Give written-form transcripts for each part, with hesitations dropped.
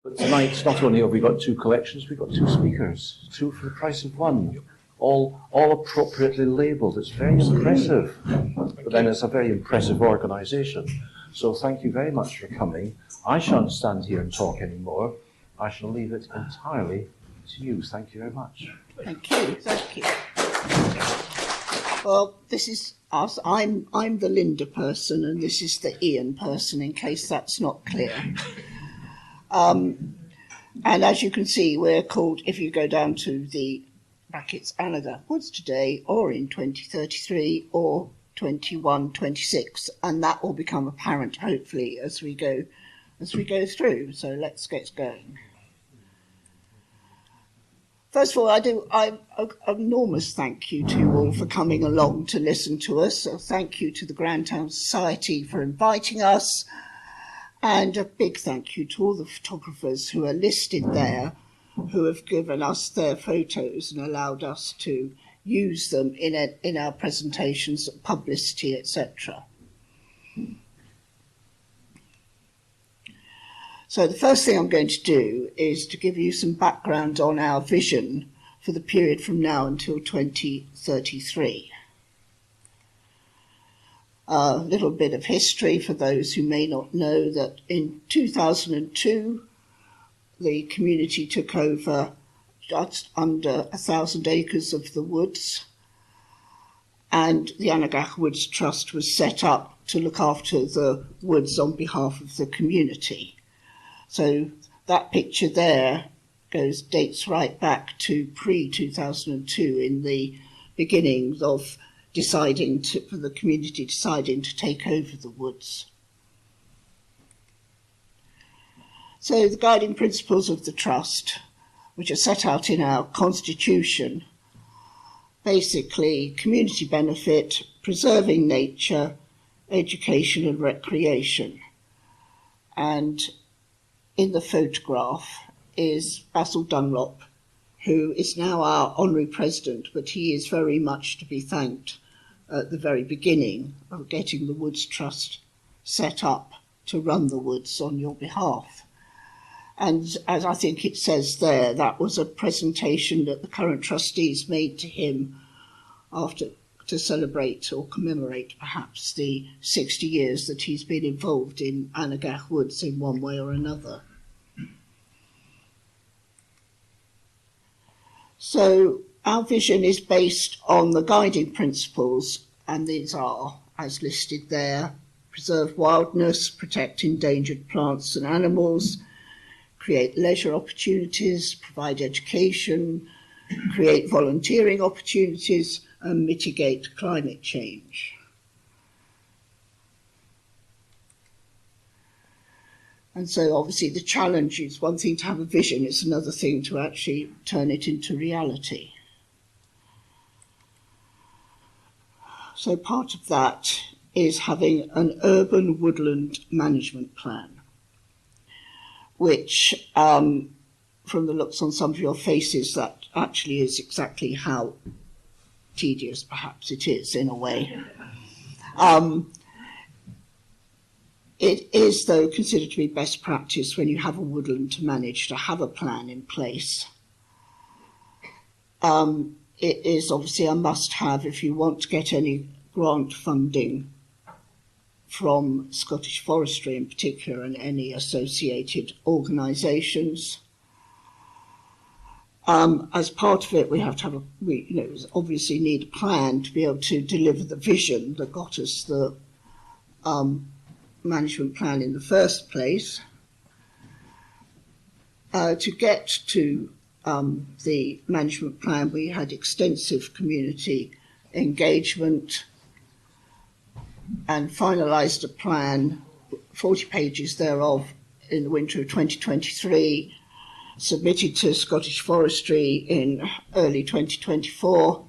But tonight, not only have we got two collections, we've got two speakers, two for the price of one, all appropriately labelled. It's very impressive. But then it's a very impressive organisation. So thank you very much for coming. I shan't stand here and talk anymore. I shall leave it entirely to you. Thank you very much. Thank you. Thank you. Well, this is us. I'm the Linda person, and this is the Ian person, in case that's not clear. And as you can see, we're called, if you go down to the brackets, Anagach Woods today, or in 2033, or 2126, and that will become apparent, hopefully, as we go through. So let's get going. First of all, I'm an enormous thank you to you all for coming along to listen to us. So thank you to the Grandtown Society for inviting us. And a big thank you to all the photographers who are listed there, who have given us their photos and allowed us to use them in our presentations, publicity, etc. So the first thing I'm going to do is to give you some background on our vision for the period from now until 2033. A little bit of history for those who may not know that in 2002, the community took over just under 1,000 acres of the woods, and the Anagach Woods Trust was set up to look after the woods on behalf of the community. So that picture there dates right back to pre-2002, in the beginnings of for the community deciding to take over the woods. So the guiding principles of the Trust, which are set out in our constitution, basically community benefit, preserving nature, education and recreation. And in the photograph is Basil Dunlop, who is now our honorary president, but he is very much to be thanked at the very beginning of getting the Woods Trust set up to run the woods on your behalf. And as I think it says there, that was a presentation that the current trustees made to him to celebrate or commemorate perhaps the 60 years that he's been involved in Anagach Woods in one way or another. So our vision is based on the guiding principles, and these are, as listed there: preserve wildness, protect endangered plants and animals, create leisure opportunities, provide education, create volunteering opportunities, and mitigate climate change. And so obviously the challenge is one thing to have a vision, it's another thing to actually turn it into reality. So part of that is having an urban woodland management plan, which from the looks on some of your faces, that actually is exactly how tedious perhaps it is in a way. It is, though, considered to be best practice when you have a woodland to manage to have a plan in place. It is obviously a must-have if you want to get any grant funding from Scottish Forestry in particular and any associated organisations. As part of it, we have to have we obviously need a plan to be able to deliver the vision that got us the management plan in the first place. To get to the management plan, we had extensive community engagement and finalised a plan, 40 pages thereof, in the winter of 2023, submitted to Scottish Forestry in early 2024.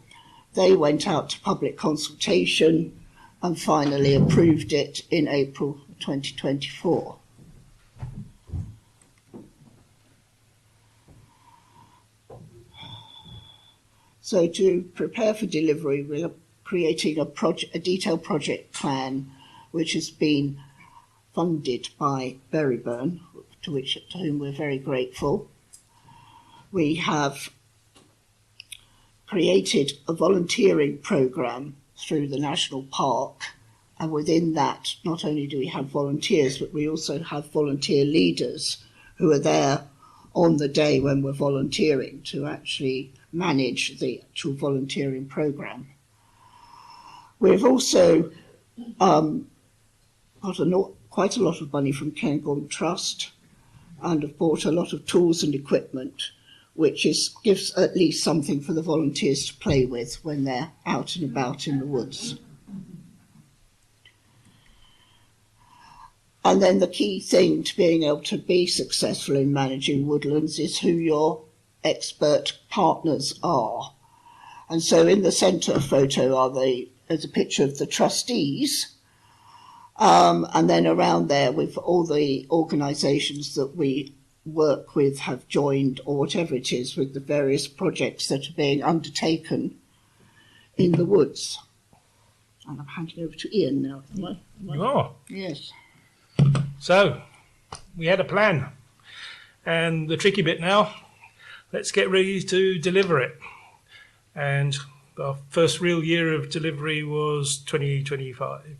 They went out to public consultation and finally approved it in April 2024. So to prepare for delivery, we're creating a detailed project plan which has been funded by Berryburn, to whom we're very grateful. We have created a volunteering programme through the national park, and within that not only do we have volunteers, but we also have volunteer leaders who are there on the day when we're volunteering to actually manage the actual volunteering programme. We've also got quite a lot of money from Anagach Woods Trust and have bought a lot of tools and equipment, which gives at least something for the volunteers to play with when they're out and about in the woods. And then the key thing to being able to be successful in managing woodlands is who your expert partners are. And so in the centre photo there's a picture of the trustees, and then around there with all the organisations that we work with have joined, or whatever it is, with the various projects that are being undertaken in the woods. And I'm handing over to Ian now. You are? Yes. So, we had a plan, and the tricky bit now, let's get ready to deliver it. And our first real year of delivery was 2025.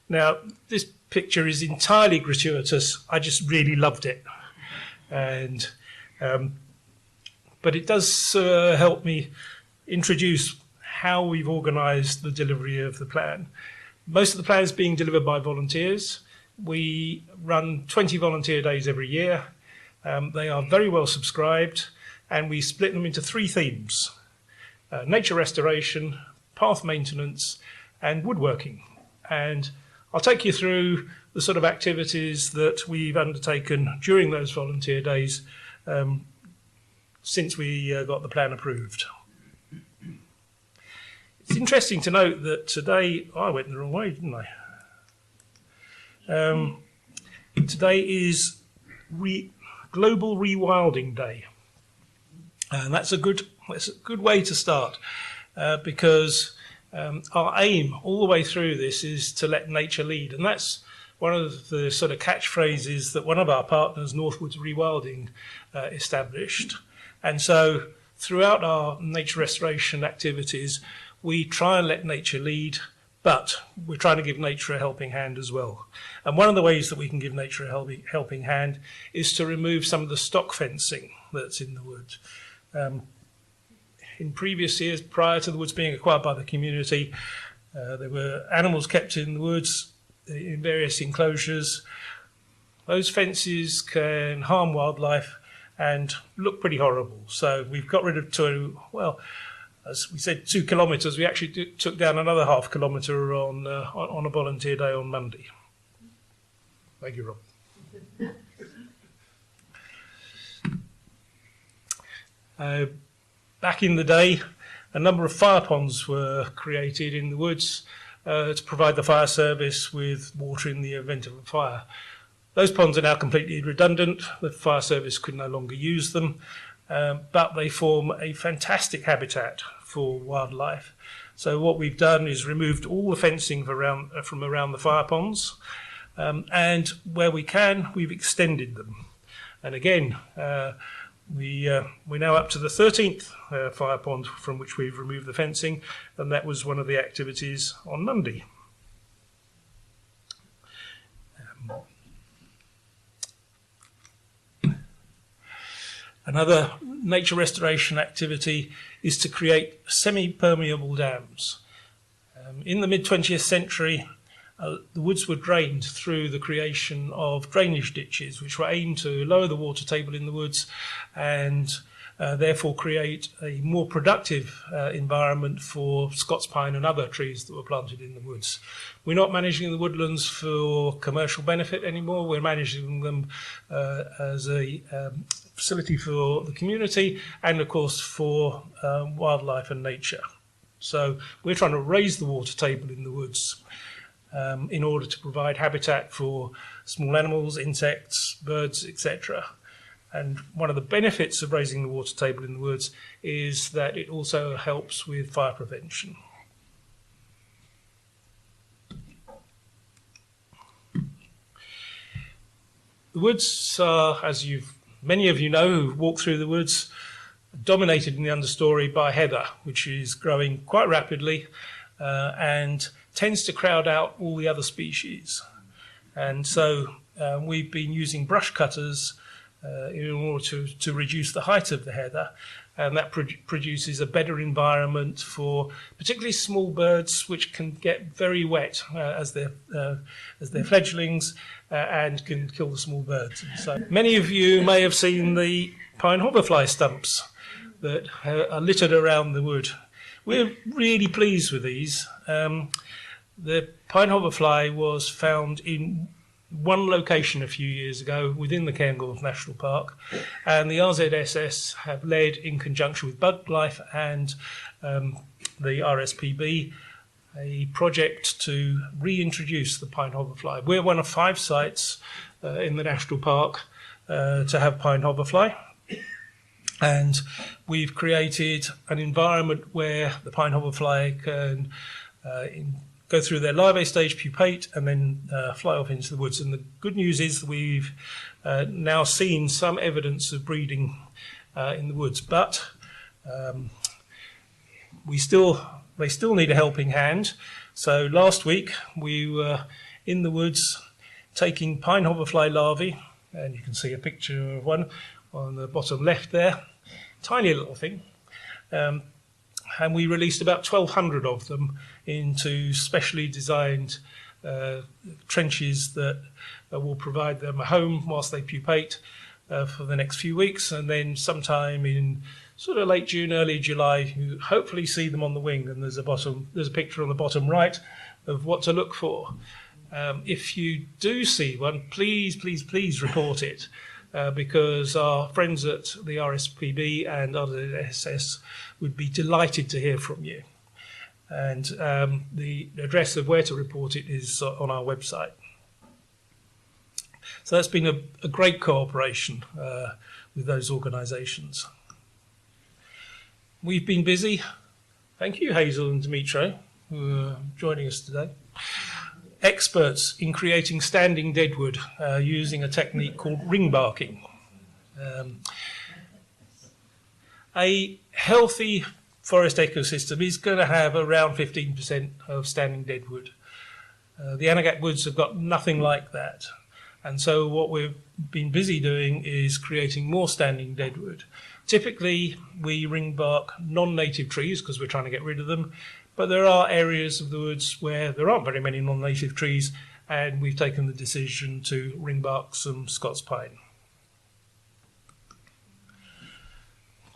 Now, this picture is entirely gratuitous. I just really loved it. And but it does help me introduce how we've organised the delivery of the plan. Most of the plan is being delivered by volunteers. We run 20 volunteer days every year. They are very well subscribed, and we split them into 3 themes: nature restoration, path maintenance, and woodworking. And I'll take you through the sort of activities that we've undertaken during those volunteer days since we got the plan approved. It's interesting to note that today, I went the wrong way, didn't I? Today is Global Rewilding Day. And that's a good way to start because our aim all the way through this is to let nature lead. And that's one of the sort of catchphrases that one of our partners, Northwoods Rewilding, established. And so throughout our nature restoration activities, we try and let nature lead, but we're trying to give nature a helping hand as well. And one of the ways that we can give nature a helping hand is to remove some of the stock fencing that's in the woods. In previous years, prior to the woods being acquired by the community, there were animals kept in the woods in various enclosures. Those fences can harm wildlife and look pretty horrible. So we've got rid of as we said, 2 kilometres. We actually took down another ½ kilometre on a volunteer day on Monday. Thank you, Rob. Back in the day, a number of fire ponds were created in the woods to provide the fire service with water in the event of a fire. Those ponds are now completely redundant. The fire service could no longer use them, but they form a fantastic habitat for wildlife. So what we've done is removed all the fencing from around the fire ponds, and where we can, we've extended them. And again, we're now up to the 13th fire pond from which we've removed the fencing, and that was one of the activities on Monday. Another nature restoration activity is to create semi-permeable dams. In the mid-20th century, the woods were drained through the creation of drainage ditches, which were aimed to lower the water table in the woods and therefore create a more productive environment for Scots pine and other trees that were planted in the woods. We're not managing the woodlands for commercial benefit anymore. We're managing them as a facility for the community and, of course, for wildlife and nature. So we're trying to raise the water table in the woods in order to provide habitat for small animals, insects, birds, etc. And one of the benefits of raising the water table in the woods is that it also helps with fire prevention. The woods are, as many of you know who've walked through the woods, dominated in the understory by heather, which is growing quite rapidly and tends to crowd out all the other species. And so we've been using brush cutters in order to reduce the height of the heather, and that produces a better environment for particularly small birds, which can get very wet as they're fledglings and can kill the small birds. And so many of you may have seen the pine hoverfly stumps that are littered around the wood. We're really pleased with these. The pine hoverfly was found in one location a few years ago within the Cairngorms National Park, and the RZSS have led, in conjunction with BugLife and the RSPB, a project to reintroduce the pine hoverfly. We're one of 5 sites in the national park to have pine hoverfly, and we've created an environment where the pine hoverfly can go through their larvae stage, pupate, and then fly off into the woods. And the good news is we've now seen some evidence of breeding in the woods, but they still need a helping hand. So last week we were in the woods taking pine hoverfly larvae, and you can see a picture of one on the bottom left there, tiny little thing. And we released about 1,200 of them into specially designed trenches that will provide them a home whilst they pupate for the next few weeks. And then sometime in sort of late June, early July, you hopefully see them on the wing. And there's a picture on the bottom right of what to look for. If you do see one, please, please, please report it. Because our friends at the RSPB and RSS would be delighted to hear from you. And the address of where to report it is on our website. So that's been a great cooperation with those organisations. We've been busy. Thank you, Hazel and Dimitro, who are joining us today. Experts in creating standing deadwood using a technique called ring barking. A healthy forest ecosystem is going to have around 15% of standing deadwood. The Anagach Woods have got nothing like that. And so what we've been busy doing is creating more standing deadwood. Typically, we ring bark non-native trees because we're trying to get rid of them. But there are areas of the woods where there aren't very many non-native trees, and we've taken the decision to ring bark some Scots pine.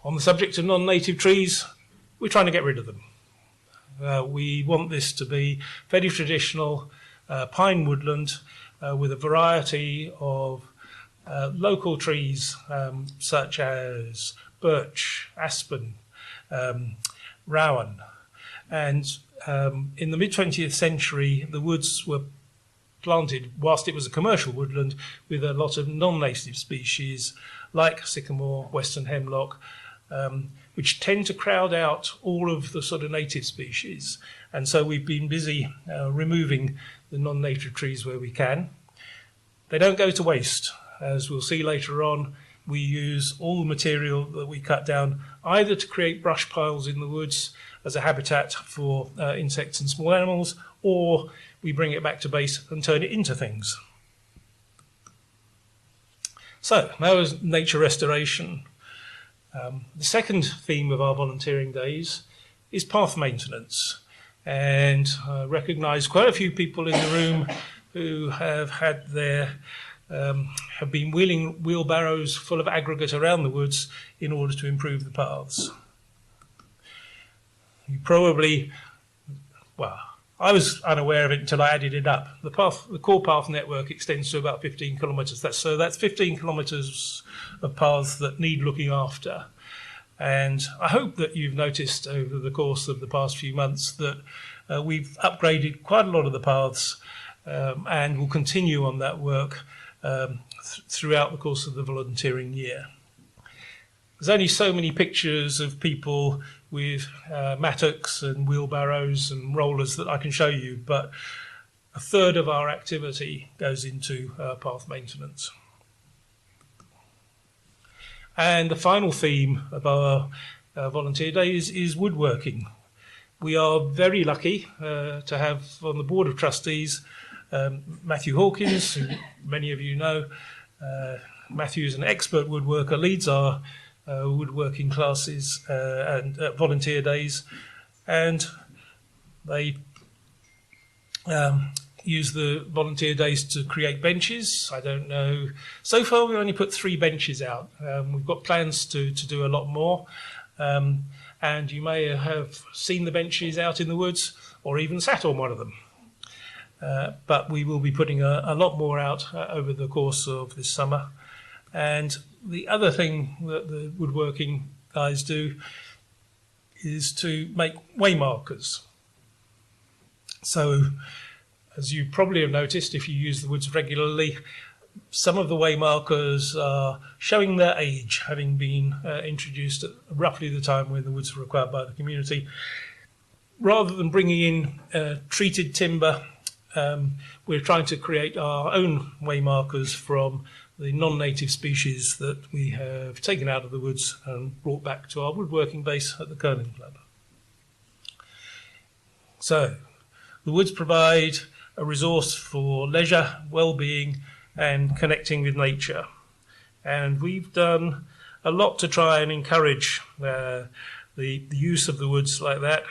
On the subject of non-native trees, we're trying to get rid of them. We want this to be very traditional pine woodland with a variety of local trees such as birch, aspen, rowan. And in the mid-20th century, the woods were planted, whilst it was a commercial woodland, with a lot of non-native species like sycamore, western hemlock, which tend to crowd out all of the sort of native species. And so we've been busy removing the non-native trees where we can. They don't go to waste. As we'll see later on, we use all the material that we cut down either to create brush piles in the woods as a habitat for insects and small animals, or we bring it back to base and turn it into things. So that was nature restoration. The second theme of our volunteering days is path maintenance. And I recognise quite a few people in the room who have been wheeling wheelbarrows full of aggregate around the woods in order to improve the paths. You probably, well, I was unaware of it until I added it up. The core path network extends to about 15 kilometres. That's 15 kilometres of paths that need looking after. And I hope that you've noticed over the course of the past few months that we've upgraded quite a lot of the paths and will continue on that work throughout the course of the volunteering year. There's only so many pictures of people with mattocks and wheelbarrows and rollers that I can show you, but a third of our activity goes into path maintenance. And the final theme of our volunteer days is woodworking. We are very lucky to have on the Board of Trustees Matthew Hawkins, who many of you know. Matthew is an expert woodworker, leads our woodworking classes and volunteer days, and they use the volunteer days to create benches. I don't know. So far, we've only put 3 benches out. We've got plans to do a lot more. And you may have seen the benches out in the woods or even sat on one of them. But we will be putting a lot more out over the course of this summer. And the other thing that the woodworking guys do is to make waymarkers. So, as you probably have noticed, if you use the woods regularly, some of the waymarkers are showing their age, having been introduced at roughly the time when the woods were acquired by the community. Rather than bringing in treated timber, we're trying to create our own waymarkers from the non-native species that we have taken out of the woods and brought back to our woodworking base at the Curling Club. So, the woods provide a resource for leisure, well-being, and connecting with nature. And we've done a lot to try and encourage the use of the woods like that.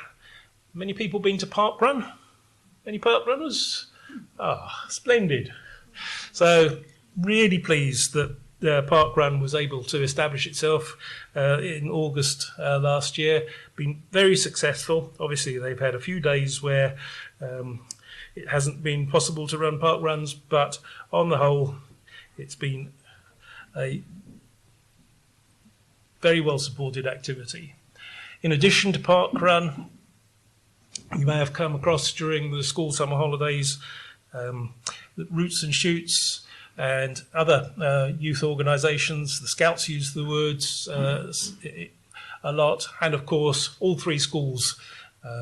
Many people been to park run? Any park runners? Ah, splendid. So really pleased that park run was able to establish itself in August last year. Been very successful. Obviously they've had a few days where it hasn't been possible to run park runs, but on the whole, it's been a very well supported activity. In addition to park run, you may have come across during the school summer holidays Roots and Shoots and other youth organisations. The Scouts use the woods a lot, and of course, all 3 schools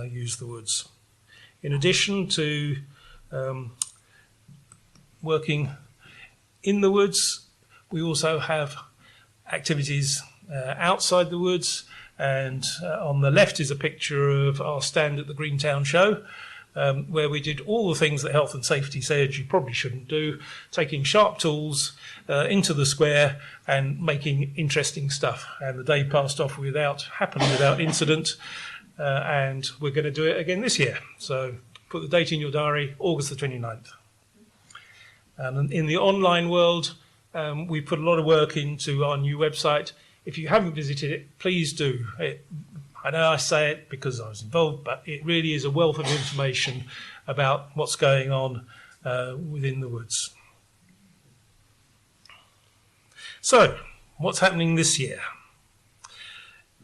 use the woods. In addition to working in the woods, we also have activities outside the woods, and on the left is a picture of our stand at the Greentown Show, where we did all the things that health and safety said you probably shouldn't do, taking sharp tools into the square and making interesting stuff. And the day passed off without incident. And we're going to do it again this year. So put the date in your diary, August the 29th. And in the online world, we put a lot of work into our new website. If you haven't visited it, please do. I know I say it because I was involved, but it really is a wealth of information about what's going on within the woods. So, what's happening this year?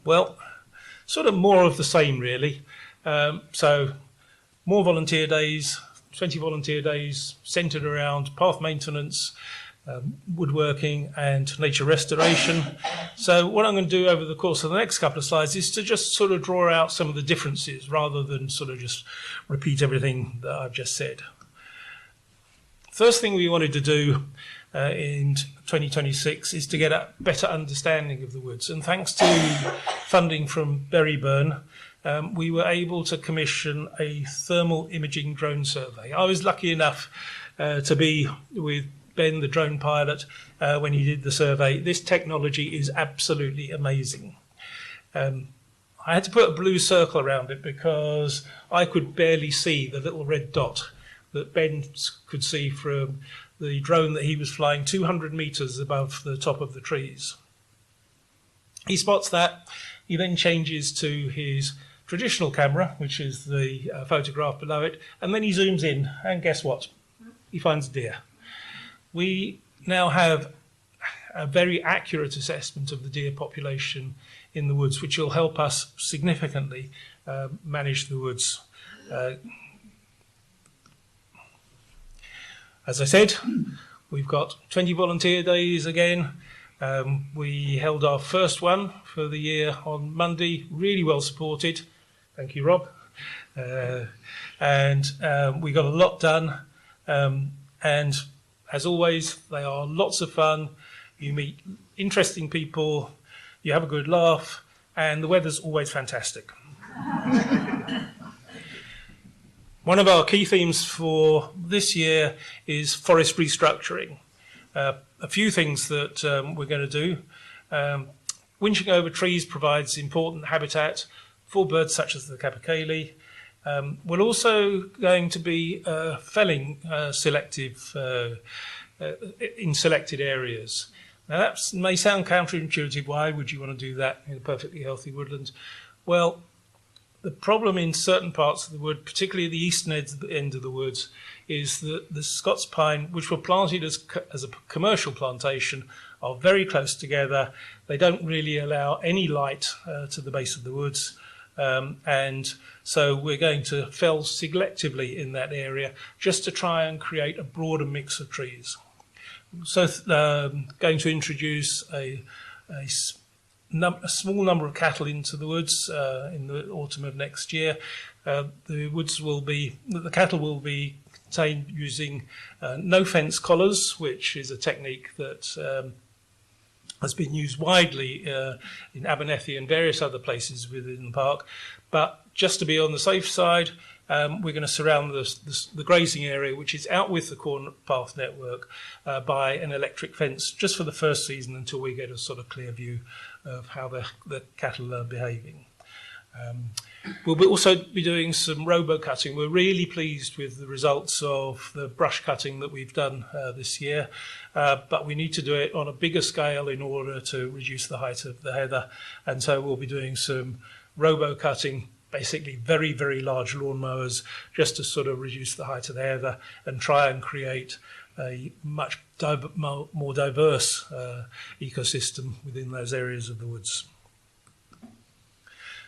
Well, sort of more of the same, really. So, more volunteer days, 20 volunteer days centred around path maintenance, woodworking and nature restoration. So what I'm going to do over the course of the next couple of slides is to just sort of draw out some of the differences rather than sort of just repeat everything that I've just said. First thing we wanted to do in 2026 is to get a better understanding of the woods, and thanks to funding from Berryburn, we were able to commission a thermal imaging drone survey. I was lucky enough to be with Ben, the drone pilot, when he did the survey. This technology is absolutely amazing. I had to put a blue circle around it because I could barely see the little red dot that Ben could see from the drone that he was flying 200 metres above the top of the trees. He spots that. He then changes to his traditional camera, which is the photograph below it, and then he zooms in, and guess what? He finds deer. We now have a very accurate assessment of the deer population in the woods, which will help us significantly manage the woods. As I said, we've got 20 volunteer days again. We held our first one for the year on Monday, really well supported. Thank you, Rob. And we got a lot done. And as always, they are lots of fun. You meet interesting people, you have a good laugh, and the weather's always fantastic. One of our key themes for this year is forest restructuring. A few things that we're going to do. Winching over trees provides important habitat for birds such as the capercaillie. We're also going to be felling selective in selected areas. Now that may sound counterintuitive. Why would you want to do that in a perfectly healthy woodland? Well, the problem in certain parts of the wood, particularly the eastern end of the woods, is that the Scots pine, which were planted as a commercial plantation, are very close together. They don't really allow any light to the base of the woods. And so we're going to fell selectively in that area just to try and create a broader mix of trees. So going to introduce a small number of cattle into the woods in the autumn of next year. The cattle will be contained using no fence collars, which is a technique that has been used widely in Abernethy and various other places within the park. But just to be on the safe side, we're going to surround the grazing area, which is out with the corn path network, by an electric fence just for the first season until we get a sort of clear view of how the cattle are behaving. We'll also be doing some robo-cutting. We're really pleased with the results of the brush cutting that we've done this year, but we need to do it on a bigger scale in order to reduce the height of the heather. And so we'll be doing some robo-cutting, basically very, very large lawnmowers, just to sort of reduce the height of the heather and try and create a much more diverse ecosystem within those areas of the woods.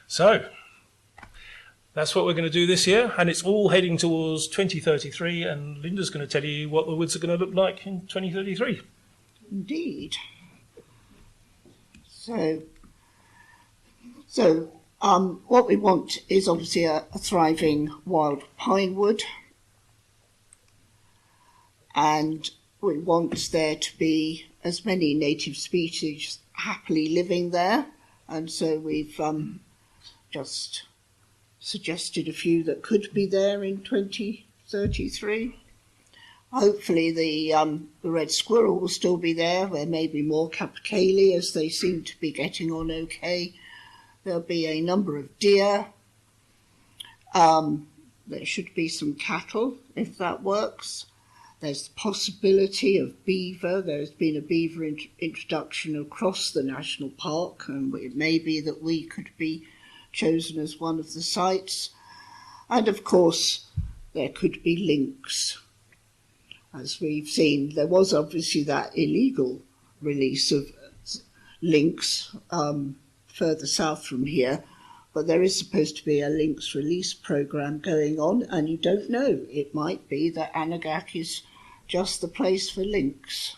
So that's what we're going to do this year, and it's all heading towards 2033, and Linda's going to tell you what the woods are going to look like in 2033. Indeed. What we want is obviously a thriving wild pine wood, and we want there to be as many native species happily living there, and so we've just suggested a few that could be there in 2033. Hopefully the red squirrel will still be there. There may be more capercaillie as they seem to be getting on okay. There'll be a number of deer. There should be some cattle if that works. There's the possibility of beaver. There's been a beaver introduction across the national park, and it may be that we could be chosen as one of the sites. And of course, there could be lynx. As we've seen, there was obviously that illegal release of lynx further south from here, but there is supposed to be a lynx release program going on, and you don't know. It might be that Anagach is just the place for lynx.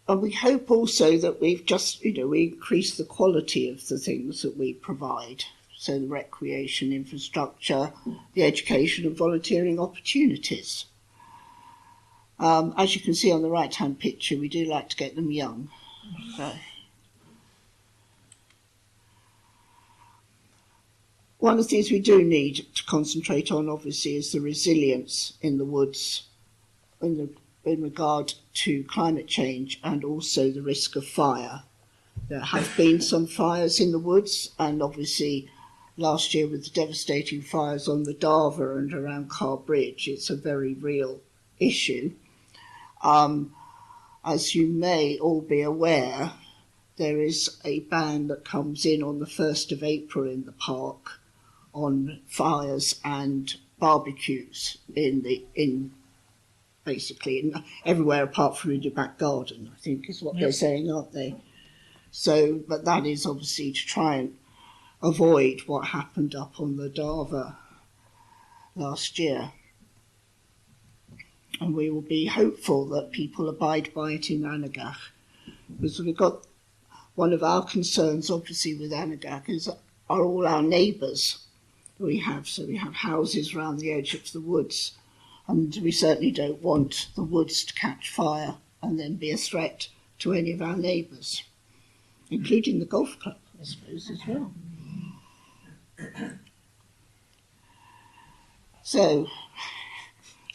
And we hope also that we've just, we increase the quality of the things that we provide. So the recreation infrastructure, the education and volunteering opportunities. As you can see on the right-hand picture, we do like to get them young. So. One of the things we do need to concentrate on, obviously, is the resilience in the woods in regard to climate change and also the risk of fire. There have been some fires in the woods, and obviously last year with the devastating fires on the Darver and around Carr Bridge, it's a very real issue. As you may all be aware, there is a ban that comes in on the 1st of April in the park on fires and barbecues basically everywhere apart from in your back garden, I think is what they're saying, aren't they? So, but that is obviously to try and avoid what happened up on the Darver last year. And we will be hopeful that people abide by it in Anagach. Because we've got one of our concerns, obviously, with Anagach are all our neighbours we have. So we have houses around the edge of the woods. And we certainly don't want the woods to catch fire and then be a threat to any of our neighbours, including the golf club, I suppose, as well. So,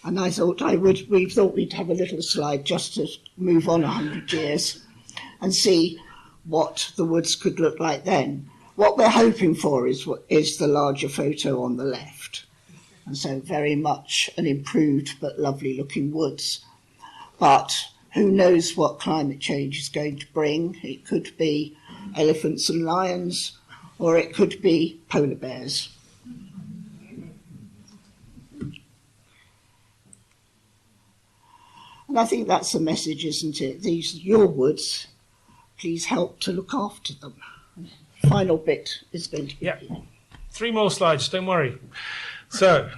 and we thought we'd have a little slide just to move on 100 years and see what the woods could look like then. What we're hoping for is the larger photo on the left. And so very much an improved but lovely looking woods. But who knows what climate change is going to bring? It could be elephants and lions, or it could be polar bears. And I think that's the message, isn't it? These are your woods. Please help to look after them. Final bit is going to be... Yeah. 3 more slides, don't worry. So,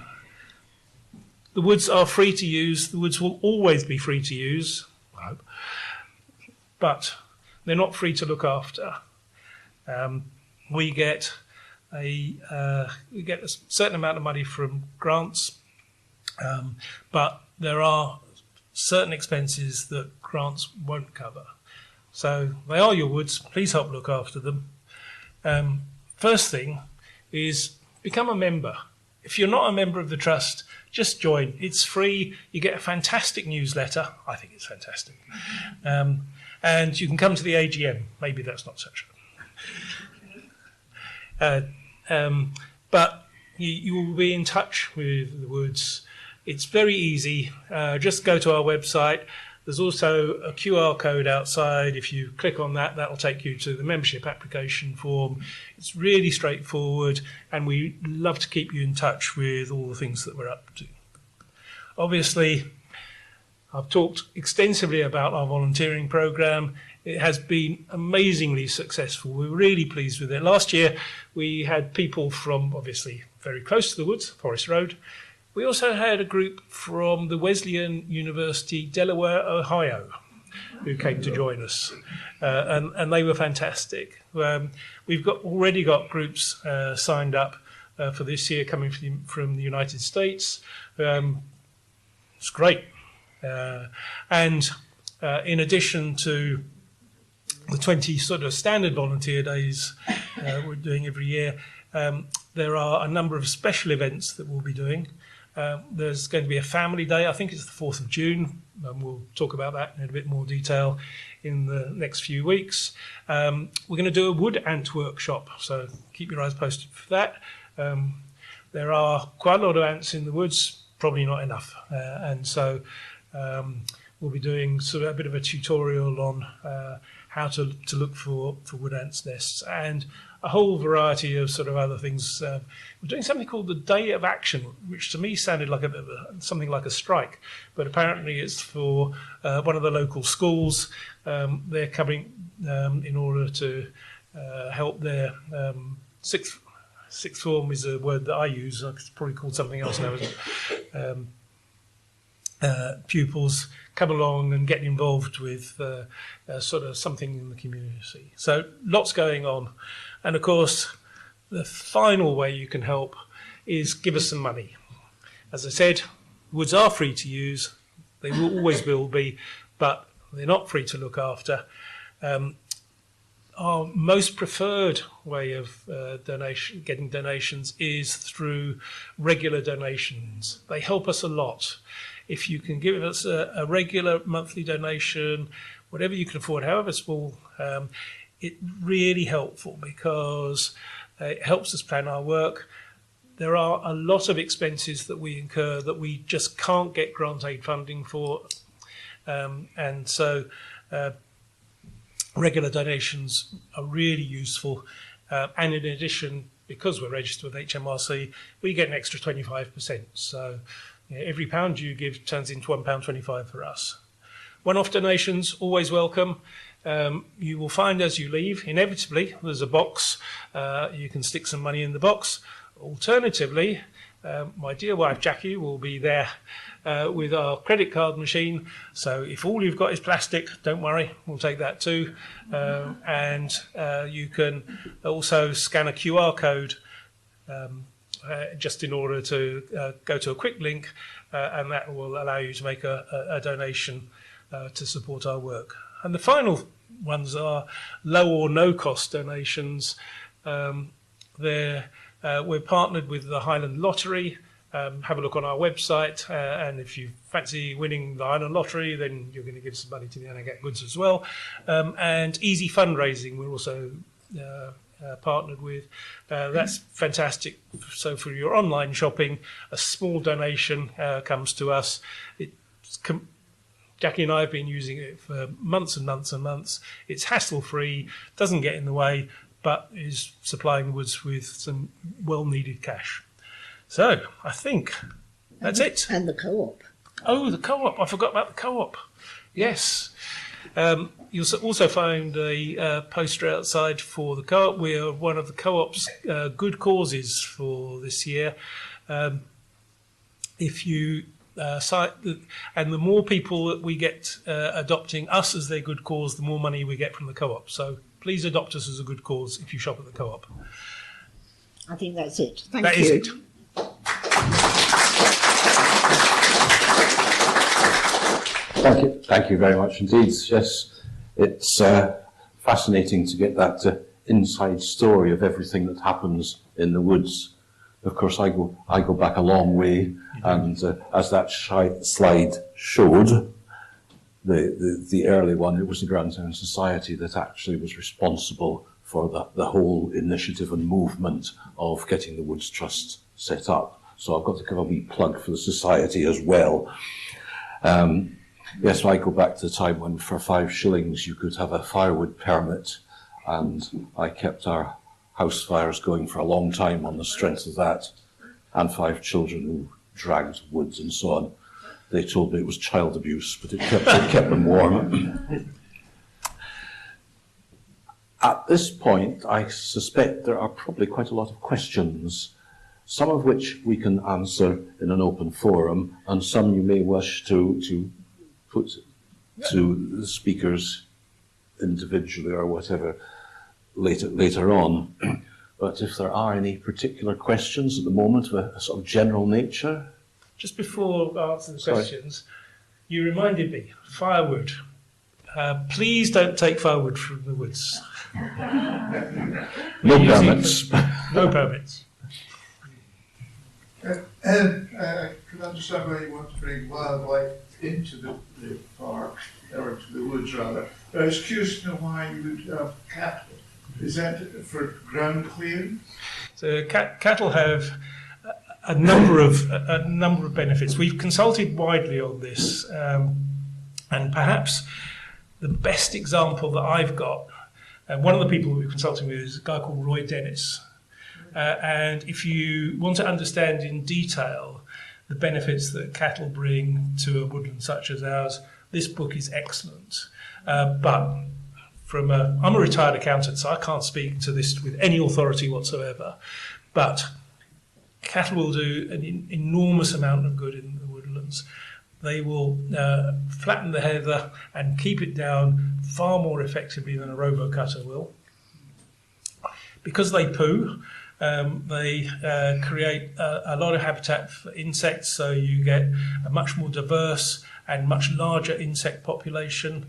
the woods are free to use. The woods will always be free to use, I hope. But they're not free to look after. We get a certain amount of money from grants, but there are certain expenses that grants won't cover. So they are your woods. Please help look after them. First thing is become a member. If you're not a member of the Trust, just join. It's free. You get a fantastic newsletter. I think it's fantastic. And you can come to the AGM. Maybe that's not such a... but you will be in touch with the woods. It's very easy. Just go to our website. There's also a QR code outside. If you click on that, that'll take you to the membership application form. It's really straightforward, and we love to keep you in touch with all the things that we're up to. Obviously, I've talked extensively about our volunteering program. It has been amazingly successful. We're really pleased with it. Last year, we had people from, obviously, very close to the woods, Forest Road. We also had a group from the Wesleyan University, Delaware, Ohio, who came to join us, and they were fantastic. We've already got groups signed up for this year coming from the United States. It's great. And in addition to the 20 sort of standard volunteer days we're doing every year, there are a number of special events that we'll be doing. There's going to be a family day. I think it's the 4th of June, and we'll talk about that in a bit more detail in the next few weeks. We're going to do a wood ant workshop, so keep your eyes posted for that. There are quite a lot of ants in the woods, probably not enough, and so we'll be doing sort of a bit of a tutorial on how to look for wood ants' nests, and a whole variety of sort of other things. We're doing something called the Day of Action, which to me sounded like something like a strike, but apparently it's for one of the local schools. They're coming in order to help their sixth form is a word that I use. It's probably called something else now, isn't it? Pupils come along and get involved with sort of something in the community. So lots going on. And of course, the final way you can help is give us some money. As I said, woods are free to use. They will always will be, but they're not free to look after. Our most preferred way of getting donations is through regular donations. They help us a lot. If you can give us a regular monthly donation, whatever you can afford, however small, it's really helpful because it helps us plan our work. There are a lot of expenses that we incur that we just can't get grant aid funding for. And so regular donations are really useful. And in addition, because we're registered with HMRC, we get an extra 25%. So every £1 you give turns into £1.25 for us. One-off donations, always welcome. You will find as you leave, inevitably, there's a box. You can stick some money in the box. Alternatively, my dear wife Jackie will be there with our credit card machine. So if all you've got is plastic, don't worry, we'll take that too. And you can also scan a QR code just in order to go to a quick link, and that will allow you to make a donation to support our work. And the final ones are low or no cost donations. We're partnered with the Highland Lottery. Have a look on our website, and if you fancy winning the Highland Lottery, then you're going to give some money to the Anagach Woods as well. And Easy Fundraising, we're also partnered with. That's fantastic. So for your online shopping, a small donation comes to us. Jackie and I have been using it for months and months and months. It's hassle-free, doesn't get in the way, but is supplying the woods with some well-needed cash. So I think that's it. And the co-op. Oh, the co-op. I forgot about the co-op. Yes. You'll also find a poster outside for the co-op. We are one of the co-op's good causes for this year. If you and the more people that we get adopting us as their good cause, the more money we get from the co-op. So please adopt us as a good cause if you shop at the co-op. I think that's it. Thank That you. is it. Thank you very much indeed. Yes, it's fascinating to get that inside story of everything that happens in the woods. Of course, I go back a long way, and as that slide showed, the early one, it was the Grandtown Society that actually was responsible for the whole initiative and movement of getting the Woods Trust set up. So I've got to give a wee plug for the society as well. Yes, I go back to the time when for 5 shillings you could have a firewood permit, and I kept our house fires going for a long time on the strength of that, and 5 children who dragged woods and so on. They told me it was child abuse, but it kept them warm. At this point, I suspect there are probably quite a lot of questions, some of which we can answer in an open forum, and some you may wish to put to the speakers individually or whatever later on. But if there are any particular questions at the moment of a sort of general nature. Just before I answer the questions, you reminded me, firewood. Please don't take firewood from the woods. No permits. No permits. I can understand why you want to bring wildlife into the park, or to the woods rather. But I was curious to know why you would have cattle. Is that for ground clearing? So cattle have a number of benefits. We've consulted widely on this, and perhaps the best example that I've got, and one of the people that we're consulting with is a guy called Roy Dennis. And if you want to understand in detail the benefits that cattle bring to a woodland such as ours, this book is excellent. But I'm a retired accountant, so I can't speak to this with any authority whatsoever. But cattle will do an enormous amount of good in the woodlands. They will flatten the heather and keep it down far more effectively than a robo-cutter will. Because they poo, they create a lot of habitat for insects, so you get a much more diverse and much larger insect population.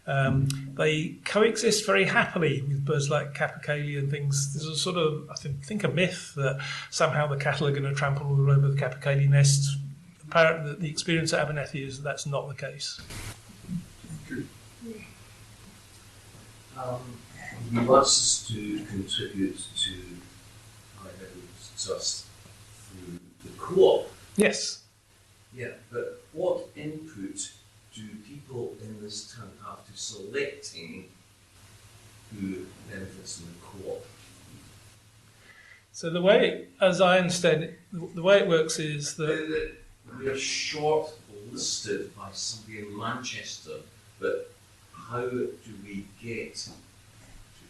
They coexist very happily with birds like capercaillie and things. There's a sort of, I think, a myth that somehow the cattle are going to trample all over the capercaillie nests. Apparently, the experience at Abernethy is that's not the case. He wants us to contribute to Anagach Woods Trust through the co-op. Yes. Yeah, but what input do people in this town have to selecting who benefits from the co-op? So the way, as I understand it, the way it works is that we are short-listed by somebody in Manchester, but how do we get to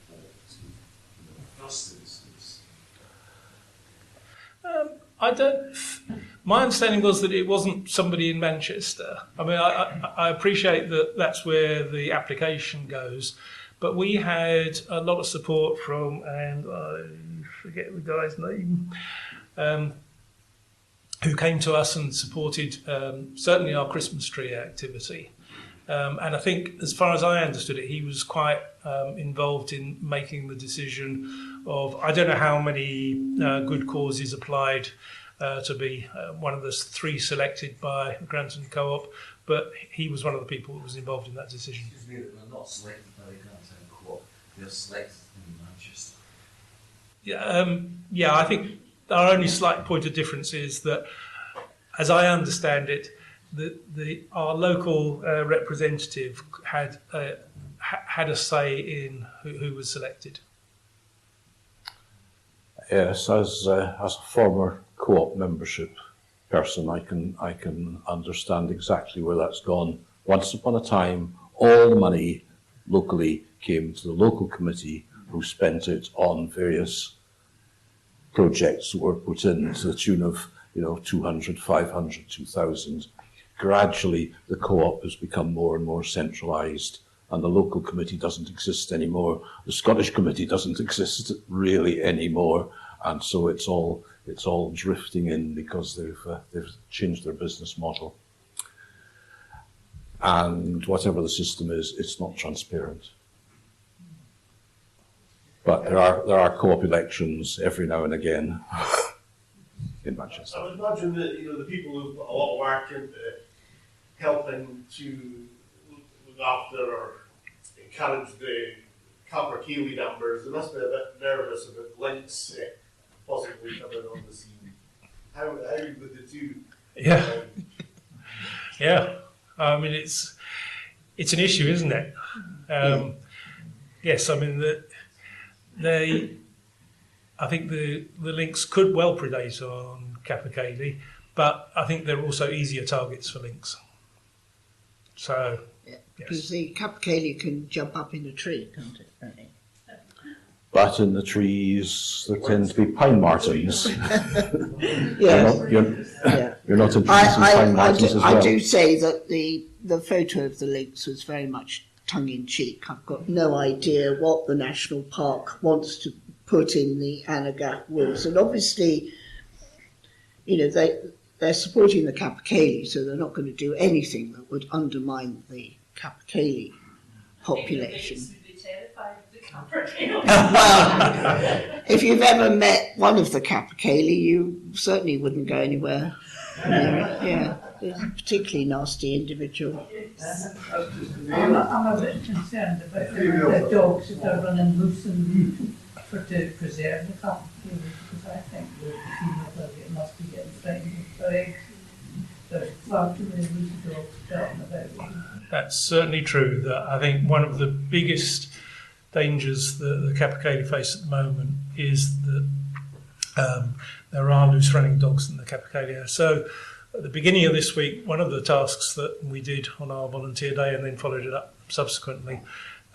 the first instance? My understanding was that it wasn't somebody in Manchester. I mean, I appreciate that that's where the application goes, but we had a lot of support from, and I forget the guy's name, who came to us and supported certainly our Christmas tree activity. And I think, as far as I understood it, he was quite involved in making the decision of, I don't know how many good causes applied to be one of the 3 selected by Granton Co-op, but he was one of the people that was involved in that decision. Excuse me, they're not selected by the Granton Co-op, they're selected in Manchester. Yeah, I think our only slight point of difference is that, as I understand it, our local representative had a say in who was selected. Yes, as a former co-op membership person, I can understand exactly where that's gone. Once upon a time, all the money locally came to the local committee, who spent it on various projects that were put in to the tune of 200, 500, 2,000. Gradually, the co-op has become more and more centralised, and the local committee doesn't exist anymore. The Scottish committee doesn't exist really anymore, and so it's all drifting in because they've changed their business model. And whatever the system is, it's not transparent. But there are co-op elections every now and again in Manchester. I would imagine that the people who put a lot of work into helping to look after or encourage the Copper Keeley numbers, they must be a bit nervous about lynx possibly coming on the scene. How would the two? Yeah, yeah. I mean, it's an issue, isn't it? Yes, I mean I think the lynx could well predate on Capercaillie, but I think they're also easier targets for lynx. So, because the Capercaillie can jump up in a tree, can't it? Really? But in the trees, there tend to be pine martens. Yes. You're not introducing pine martens as well. I do say that the photo of the lynx was very much tongue-in-cheek. I've got no idea what the national park wants to put in the Anagach Woods, and obviously, they're supporting the Capercaillie, so they're not going to do anything that would undermine the Capercaillie population. Well, if you've ever met one of the Capercaillie, you certainly wouldn't go anywhere near it. Yeah, it's a particularly nasty individual. I'm a bit concerned about the dogs that are running loose and to preserve the Capercaillie, because I think the females are must be getting frightened for eggs. There's far too many loose dogs darting about. that's certainly true. That I think one of the biggest dangers that the Capercaillie face at the moment is that there are loose running dogs in the Capercaillie. So at the beginning of this week, one of the tasks that we did on our volunteer day and then followed it up subsequently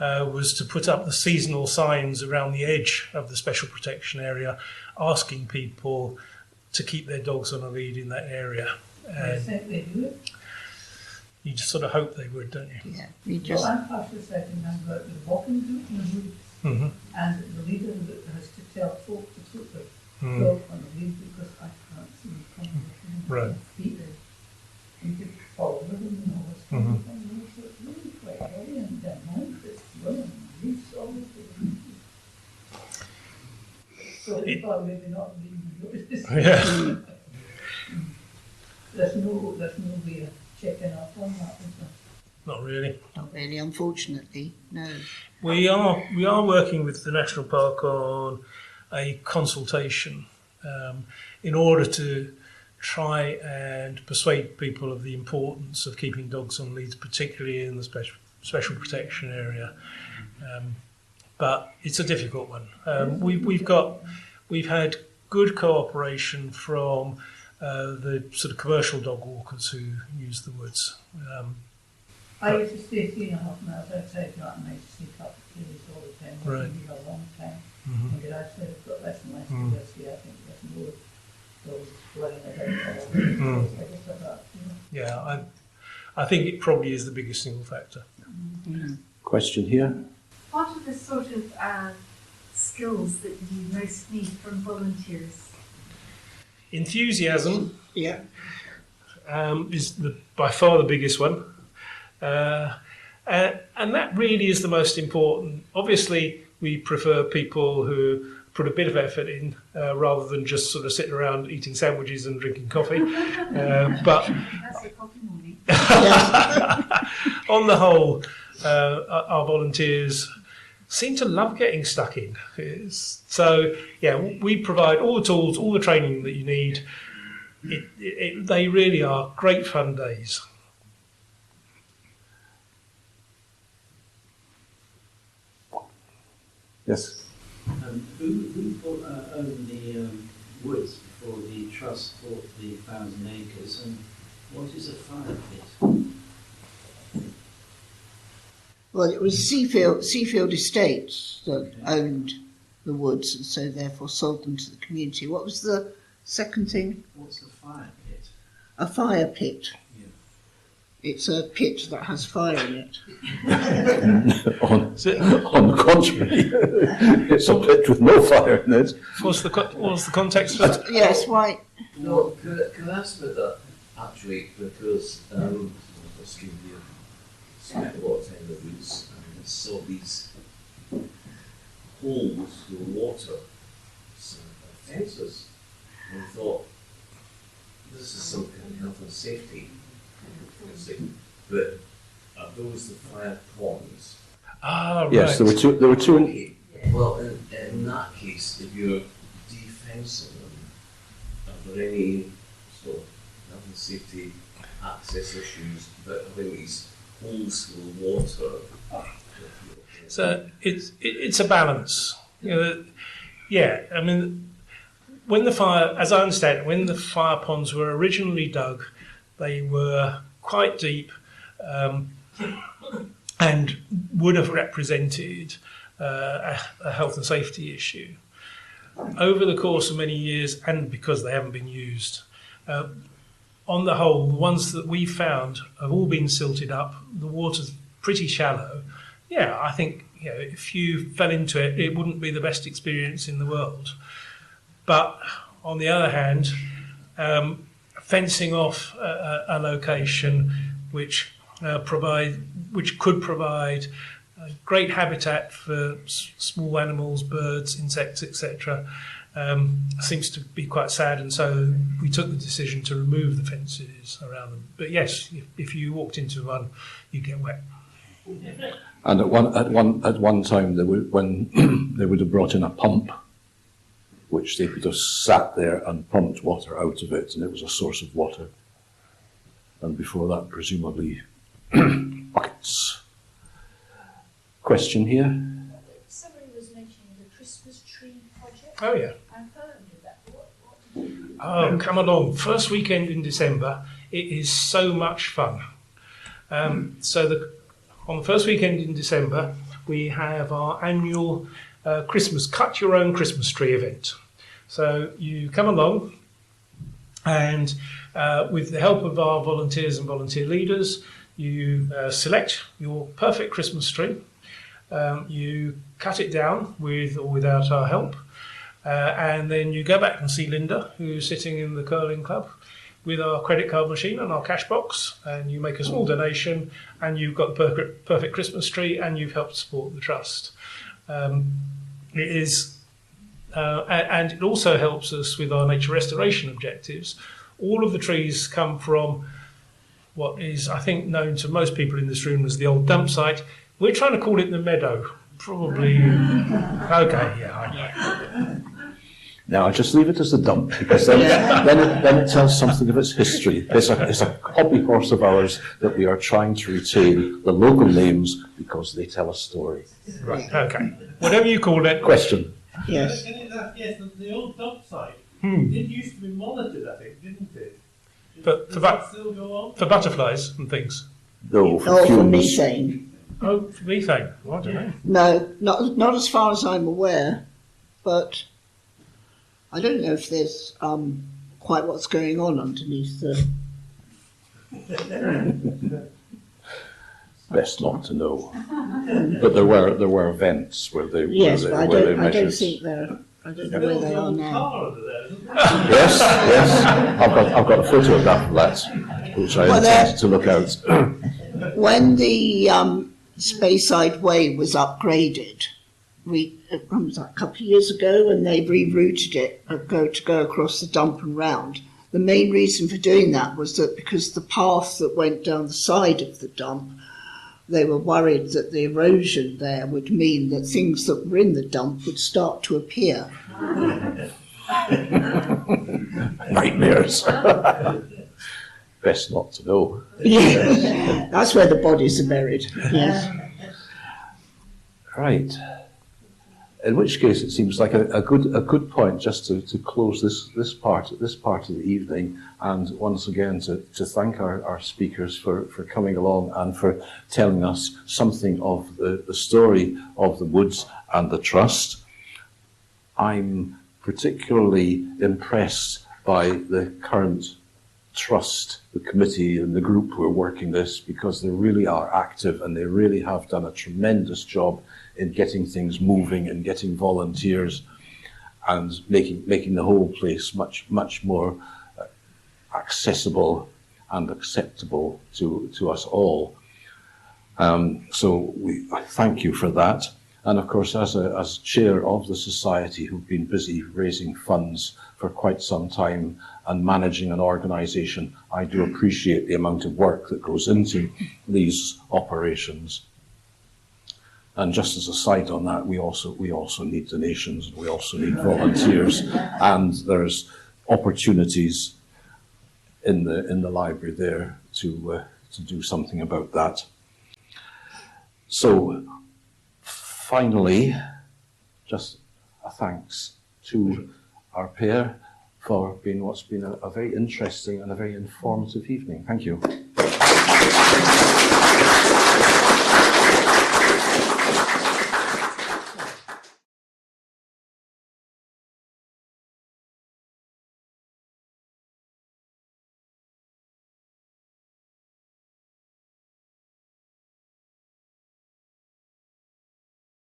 was to put up the seasonal signs around the edge of the special protection area, asking people to keep their dogs on a lead in that area. I think they do it. You just sort of hope they would, don't you? Yeah, you just. Well, I'm part of the second member of the walking group in the woods, Mm-hmm. and the leader has to tell folk to put their Mm. dog on the lead because I can't see them coming with Right. their feet. You could follow them and all this kind of thing. So it's really quite heavy and their mind is running loose all over the so far maybe not being noticed. Yeah. There's no way of checking up on that, is there? Not really. Not really, unfortunately, no. We are working with the National Park on a consultation in order to try and persuade people of the importance of keeping dogs on leads, particularly in the special protection area. But it's a difficult one. We've had good cooperation from the sort of commercial dog walkers who use the woods. I used to stay 3.5 miles outside that and I used to see Capercaillies all the time. Right. I've been here a long time. Mhm. And gradually I've got less and less to this year. I think there's more dogs flying about all over. I guess like that, Yeah, I think it probably is the biggest single factor. Question here. What are the sort of skills that you most need from volunteers? Enthusiasm Yeah. is by far the biggest one. And that really is the most important. Obviously, we prefer people who put a bit of effort in rather than just sort of sitting around eating sandwiches and drinking coffee. But That's the coffee morning. on the whole, our volunteers seem to love getting stuck in. So, yeah, we provide all the tools, all the training that you need. They really are great fun days. Yes. Who owned the woods before the trust bought the 1,000 acres, and what is a fire pit? Well, it was Seafield Estates that owned the woods, and so therefore sold them to the community. What was the second thing? What's a fire pit? A fire pit. Yeah. It's a pit that has fire in it. on the contrary, it's a pit with no fire in it. What's the context? Yes, why? No, can I ask about that actually? Because I was giving you spent a lot of time in the woods and I saw these holes for water, some fences, and I thought this is some kind of health and safety. But are those the fire ponds? Ah, right. Yes, there were two. Okay. Well, in that case, if you're defencing them, are there any sort of health and safety access issues about having these holes full of water? So it's a balance. You know, yeah, I mean, when the fire, as I understand it, when the fire ponds were originally dug, they were quite deep and would have represented a health and safety issue. Over the course of many years, and because they haven't been used, on the whole, the ones that we found have all been silted up. The water's pretty shallow. Yeah, I think if you fell into it, it wouldn't be the best experience in the world. But on the other hand, fencing off a location which could provide great habitat for small animals, birds, insects, etc., seems to be quite sad, and so we took the decision to remove the fences around them. But yes, if you walked into one, you'd get wet. And at one time, when they would have brought in a pump, which they could have sat there and pumped water out of it, and it was a source of water. And before that, presumably, buckets. Question here? Somebody was mentioning the Christmas tree project. Oh yeah. I've heard of that. What did you do? Oh, come along. First weekend in December, it is so much fun. On the first weekend in December, we have our annual cut your own Christmas tree event. So you come along and with the help of our volunteers and volunteer leaders, you select your perfect Christmas tree. You cut it down with or without our help. And then you go back and see Linda, who's sitting in the curling club, with our credit card machine and our cash box, and you make a small donation, and you've got the perfect Christmas tree, and you've helped support the trust. And it also helps us with our nature restoration objectives. All of the trees come from what is, I think, known to most people in this room as the old dump site. We're trying to call it the meadow. Probably. Okay, yeah, I know. Now, I'll just leave it as the dump, because then it tells something of its history. It's a hobby horse of ours that we are trying to retain the local names because they tell a story. Right, okay. Whatever you call it. Question? Yes. Yes, the old dump site. It used to be monitored, I think, didn't it? Does that still go on? For butterflies and things? No, For fumes. methane. Oh, for methane. Well, I don't No, know. not as far as I'm aware, but I don't know if there's quite what's going on underneath the... Best not to know. But there were vents where they Yes, where but they I don't measured. think they're I don't know where they are now. Yes, yes. I've got a photograph of that, which I intend to look out. When the Speyside Way was upgraded, it was a couple of years ago, and they rerouted it to go across the dump and round. The main reason for doing that was that because the path that went down the side of the dump, they were worried that the erosion there would mean that things that were in the dump would start to appear. Nightmares. Best not to know. Yeah, that's where the bodies are buried. Yes. Right. In which case, it seems like a good point just to close this part of the evening, and once again to thank our speakers for coming along and for telling us something of the story of the Woods and the Trust. I'm particularly impressed by the current trust, the committee and the group who are working this, because they really are active and they really have done a tremendous job in getting things moving and getting volunteers and making the whole place much more accessible and acceptable to us all. So I thank you for that. And of course, as chair of the society, who've been busy raising funds for quite some time and managing an organisation, I do appreciate the amount of work that goes into these operations. And just as a side on that, we also need donations, we also need volunteers, and there's opportunities in the library there to do something about that. So finally, just a thanks to our pair for what's been a very interesting and a very informative evening. Thank you.